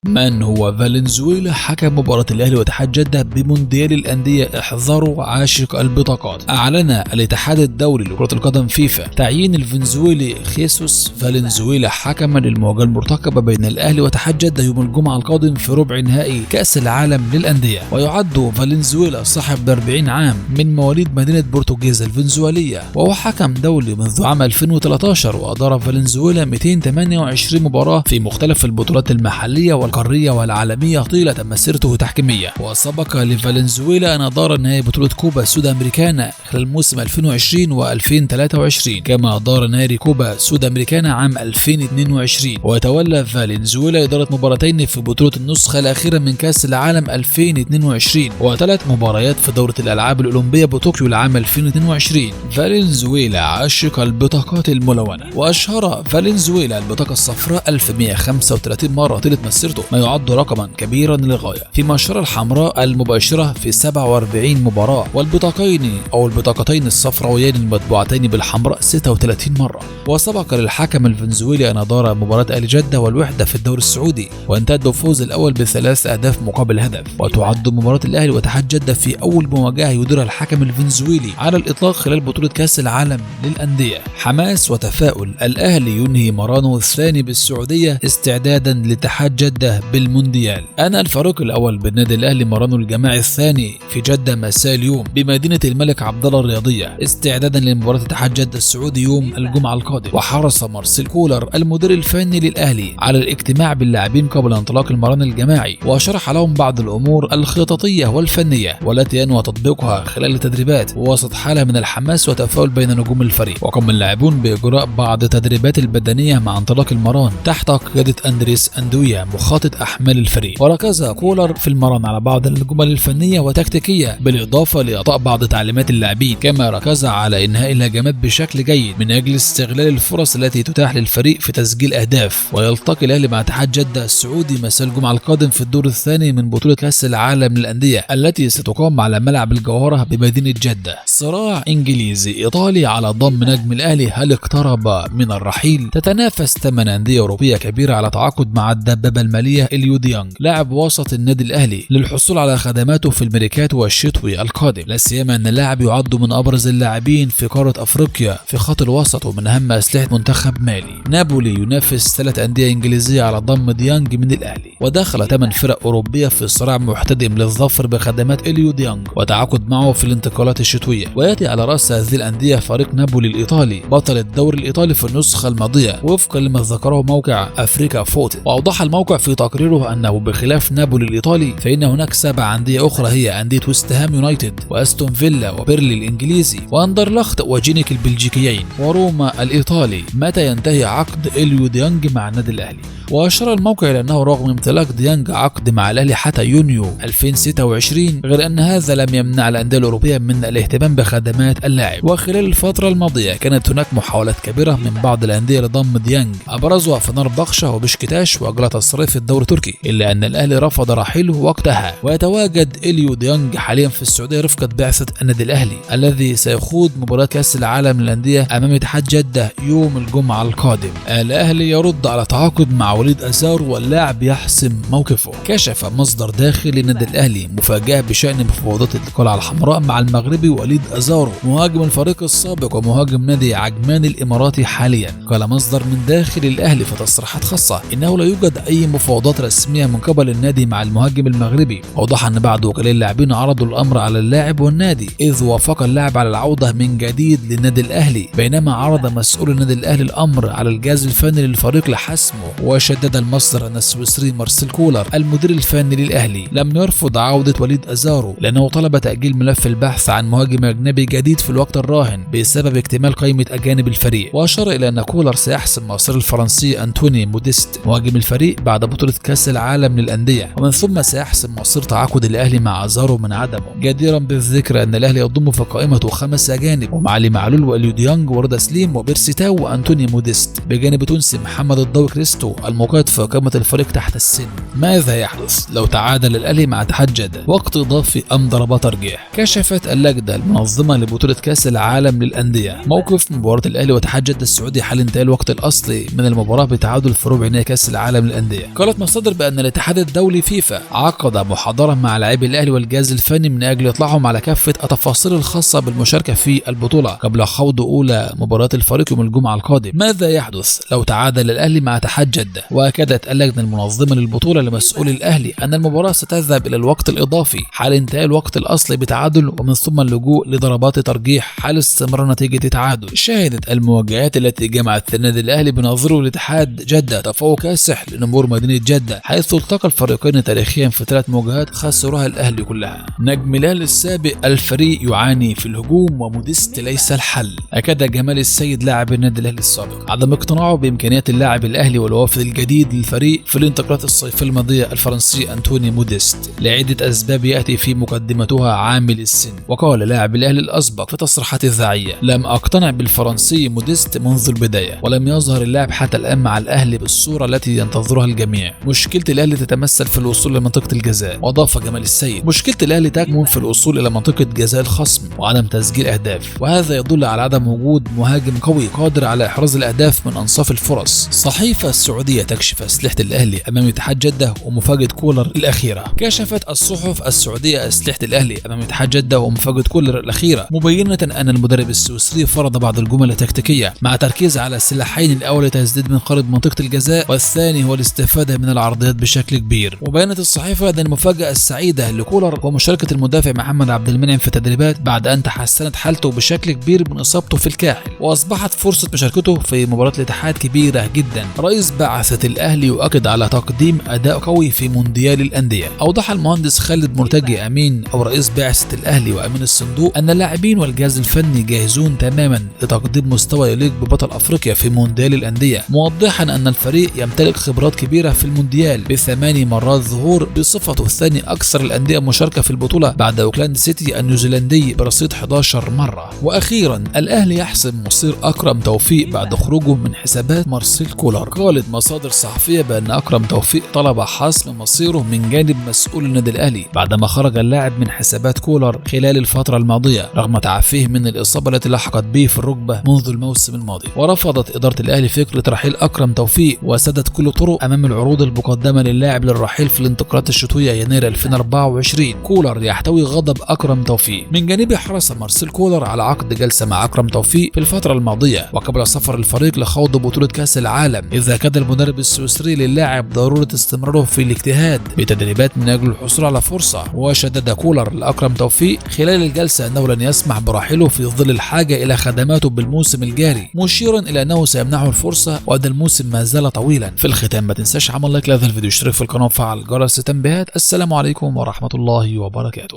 من هو فالنزويلا حكم مباراة الأهلي واتحاد جدة بمونديال الأندية؟ احذروا عاشق البطاقات. أعلن الاتحاد الدولي لكرة القدم فيفا تعيين الفنزويلي خيسوس فالنزويلا حكما للمواجهة المرتقبة بين الأهلي واتحاد جدة يوم الجمعة القادم في ربع نهائي كأس العالم للأندية. ويعد فالنزويلا صاحب 40 عام من مواليد مدينة بورتوغيز الفنزويلية، وهو حكم دولي منذ عام 2013، وأدار فالنزويلا 228 مباراة في مختلف البطولات المحلية والقارية والعالمية طيلة مسيرته التحكيمية. وسبق لفالنزويلا أن أدار نهائي بطولة كوبا سود أمريكانا خلال موسم 2020 و2023، كما أدار نهائي كوبا سود أمريكانا عام 2022. ويتولى فالنزويلا إدارة مباراتين في بطولة النسخة الأخيرة من كأس العالم 2022 وثلاث مباريات في دورة الألعاب الأولمبية بطوكيو العام 2022. فالنزويلا عاشق البطاقات الملونة، وأشهر فالنزويلا البطاقة الصفراء 1135 مرة طيلة مسيرته، ما يعد رقما كبيرا للغاية، فيما أشار الحمراء المباشرة في 47 مباراة، والبطاقتين الصفراويين المطبوعتين بالحمراء 36 مرة. وسبق للحكم الفنزويلي أن أدار مباراة أهلي جدة والوحدة في الدوري السعودي، وانتهت بالفوز الأول ب3 أهداف مقابل هدف. وتعد مباراة الأهلي واتحاد جدة في أول مواجهة يديرها الحكم الفنزويلي على الإطلاق خلال بطولة كأس العالم للأندية. حماس وتفاؤل، الأهلي ينهي مرانه الثاني بالسعودية استعدادا لاتحاد جدة بالمونديال. أنا الفريق الأول بالنادي الأهلي مرانه الجماعي الثاني في جدة مساء اليوم بمدينة الملك عبدالله الرياضية استعدادا لمباراة اتحاد جدة السعودي يوم الجمعة القادم. وحرص مارسيل كولر المدير الفني للأهلي على الاجتماع باللاعبين قبل انطلاق المران الجماعي، وشرح لهم بعض الأمور الخططية والفنية والتي ينوى تطبيقها خلال التدريبات وسط حالة من الحماس وتفاؤل بين نجوم الفريق. وقام اللاعبون بإجراء بعض التدريبات البدنية مع انطلاق المران تحت قيادة أندريس أندويا مخطط أحمال الفريق. وركز كولر في المران على بعض الجمل الفنية وتكتيكية بالإضافة لإعطاء بعض تعليمات اللاعبين، كما ركز على إنهاء الهجمات بشكل جيد من أجل استغلال الفرص التي تتاح للفريق في تسجيل أهداف. ويلتقي الأهلي مع اتحاد جدة السعودي مساء الجمعة القادم في الدور الثاني من بطولة كأس العالم للأندية التي ستقام على ملعب الجوهرة بمدينة جدة. صراع إنجليزي إيطالي على ضم نجم الأهلي، هل اقترب من الرحيل؟ تتنافس 8 أندية أوروبية كبيرة على تعاقد مع الدبابة المالية إليو ديانج لاعب وسط النادي الأهلي للحصول على خدماته في الميركاتو الشتوي القادم، لا سيما أن اللاعب يعد من أبرز اللاعبين في قارة أفريقيا في خط الوسط ومن أهم أسلحة منتخب مالي. نابولي ينافس 3 أندية إنجليزية على ضم ديانج من الأهلي، ودخل 8 فرق أوروبية في صراع محتدم للظفر بخدمات إليو ديانج وتعاقد معه في الانتقالات الشتوية. ويأتي على رأس هذه الأندية فريق نابولي الإيطالي بطل الدوري الإيطالي في النسخة الماضية وفقا لما ذكره موقع أفريكا فوت. وأوضح الموقع في تقريره أنه بخلاف نابولي الإيطالي فإن هناك 7 أندية أخرى هي أندية ويست هام يونايتد وأستون فيلا وبيرلي الإنجليزي وأندرلخت وجينيك البلجيكيين وروما الإيطالي متى ينتهي عقد إليو ديانج مع النادي الأهلي. وأشار الموقع إلى أنه رغم امتلاك ديانج عقد مع الأهلي حتى يونيو 2026 غير أن هذا لم يمنع الأندية الأوروبية من الاهتمام بخدمات اللاعب. وخلال الفترة الماضية كانت هناك محاولات كبيرة من بعض الأندية لضم ديانج أبرزها فنربخشة وبشكتاش وجلاتاسراي في الدوري التركي، إلا أن الأهلي رفض رحيله وقتها. ويتواجد إليو ديانج حاليا في السعودية رفقة بعثة النادي الأهلي الذي سيخوض مباراة كأس العالم للأندية أمام اتحاد جدة يوم الجمعة القادم. الأهلي يرد على تعاقد مع وليد أزارو واللاعب يحسم موقفه. كشف مصدر داخلي للنادي الأهلي مفاجأة بشأن مفاوضات القلعة الحمراء مع المغربي وليد أزارو مهاجم الفريق السابق ومهاجم نادي عجمان الإماراتي حاليا. قال مصدر من داخل الأهلي في تصريحات خاصة إنه لا يوجد أي مفاوضات رسمية من قبل النادي مع المهاجم المغربي. وأوضح أن بعض وكلاء اللاعبين عرضوا الأمر على اللاعب والنادي إذ وافق اللاعب على العودة من جديد للنادي الأهلي، بينما عرض مسؤول النادي الأهلي الأمر على الجهاز الفني للفريق لحسمه. وشدد المصدر أن السويسري مارسيل كولر المدير الفني للأهلي لم يرفض عودة وليد أزارو لأنه طلب تأجيل ملف البحث عن مهاجم أجنبي جديد في الوقت الراهن بسبب اكتمال قائمة أجانب الفريق. وأشار إلى أن كولر سيحسم مصير الفرنسي أنتوني موديست مهاجم الفريق بعد بطولة كأس العالم للأندية، ومن ثم سيحسم مصير تعاقد الأهلي مع أزارو من عدمه. جديرا بالذكر أن الأهلي يضم في قائمته 5 أجانب ومع علي معلول وإليو ديانج ورضا سليم وبيرسيتاو وأنتوني موديست بجانب تونسي محمد الضوي كريستو المقيد في قائمة الفريق تحت السن. ماذا يحدث لو تعادل الأهلي مع اتحاد جدة؟ وقت إضافي أم ضربات ترجيح؟ كشفت اللجنة المنظمة لبطولة كأس العالم للأندية موقف مباراة الأهلي واتحاد جدة السعودي حال انتهاء الوقت الأصلي من المباراة بتعادل في ربع نهائي كأس العالم للأندية. قال قالت مصادر بأن الاتحاد الدولي فيفا عقد محاضرة مع لاعبي الأهلي والجهاز الفني من أجل إطلاعهم على كافة التفاصيل الخاصة بالمشاركة في البطولة قبل خوض أولى مباريات الفريق يوم الجمعة القادم. ماذا يحدث لو تعادل الأهلي مع اتحاد جدة؟ وأكدت اللجنة المنظمة للبطولة لمسؤولي الأهلي أن المباراة ستذهب إلى الوقت الإضافي حال انتهاء الوقت الأصلي بتعادل، ومن ثم اللجوء لضربات ترجيح حال استمرار نتيجة التعادل. شهدت المواجهات التي جمعت النادي الأهلي بنظيره الاتحاد جدة تفوق كاسح لنمور مدينة جدة، حيث التقى الفريقين تاريخيا في 3 مواجهات خسرها الأهلي كلها. نجم الأهلي السابق: الفريق يعاني في الهجوم وموديست ليس الحل. أكد جمال السيد لاعب النادي الأهلي السابق عدم اقتناعه بإمكانيات اللاعب الأهلي والوافد الجديد للفريق في الانتقالات الصيفية الماضية الفرنسي أنتوني موديست لعدة أسباب يأتي في مقدمتها عامل السن. وقال لاعب الأهلي الأسبق في تصريحات إذاعية: لم أقتنع بالفرنسي موديست منذ البداية، ولم يظهر اللاعب حتى الآن مع الأهلي بالصورة التي ينتظرها الجميع. مشكلة الأهلي تتمثل في الوصول لمنطقة الجزاء. وأضاف جمال السيد: مشكلة الأهلي تكمن في الوصول إلى منطقة جزاء الخصم وعدم تسجيل أهداف، وهذا يدل على عدم وجود مهاجم قوي قادر على إحراز الأهداف من أنصاف الفرص. صحيفة السعودية تكشف أسلحة الأهلي أمام اتحاد جدة ومفاجأة كولر الأخيرة. كشفت الصحف السعودية أسلحة الأهلي أمام اتحاد جدة ومفاجأة كولر الأخيرة، مبينة أن المدرب السويسري فرض بعض الجمل التكتيكية مع تركيز على السلاحين: الأول تسديد من قارب منطقة الجزاء، والثاني هو الاستفادة من العرضيات بشكل كبير. وبينت الصحيفة أن المفاجأة السعيدة لكولر ومشاركة المدافع محمد عبد المنعم في التدريبات بعد أن تحسنت حالته بشكل كبير من إصابته في الكاحل، وأصبحت فرصة مشاركته في مباراة الاتحاد كبيرة جدا. رئيس بعثة الأهلي يؤكد على تقديم أداء قوي في مونديال الأندية. أوضح المهندس خالد مرتجي أمين أو رئيس بعثة الأهلي وأمين الصندوق أن اللاعبين والجهاز الفني جاهزون تماما لتقديم مستوى يليق ببطل أفريقيا في مونديال الأندية، موضحا أن الفريق يمتلك خبرات كبيرة في المونديال ب8 مرات ظهور بصفته الثاني أكثر الأندية مشاركة في البطولة بعد أوكلاند سيتي النيوزيلندي برصيد 11 مرة. وأخيرا الأهلي يحسم مصير أكرم توفيق بعد خروجه من حسابات مارسيل كولر. قالت مصادر صحفية بأن أكرم توفيق طلب حسم مصيره من جانب مسؤول النادي الأهلي بعدما خرج اللاعب من حسابات كولر خلال الفترة الماضية رغم تعافيه من الإصابة التي لحقت به في الركبة منذ الموسم الماضي. ورفضت إدارة الأهلي فكرة رحيل أكرم توفيق وسدت كل طرق أمام العروض المقدمة للاعب للرحيل في الانتقالات الشتوية يناير 2024. كولر يحتوي غضب أكرم توفيق. من جانبه حرص مارسيل كولر على عقد جلسة مع أكرم توفيق في الفترة الماضية وقبل سفر الفريق لخوض بطولة كأس العالم، إذا كان المدرب السويسري للاعب ضرورة استمراره في الاجتهاد بتدريبات من أجل الحصول على فرصة. وشدد كولر لأكرم توفيق خلال الجلسة أنه لن يسمح برحيله في ظل الحاجة إلى خدماته بالموسم الجاري، مشيرا إلى أنه سيمنحه الفرصة وأن الموسم ما زال طويلا. في الختام ما تنساش عمل لايك لهذا الفيديو، اشترك في القناة وفعل جرس التنبيهات. السلام عليكم ورحمة الله وبركاته.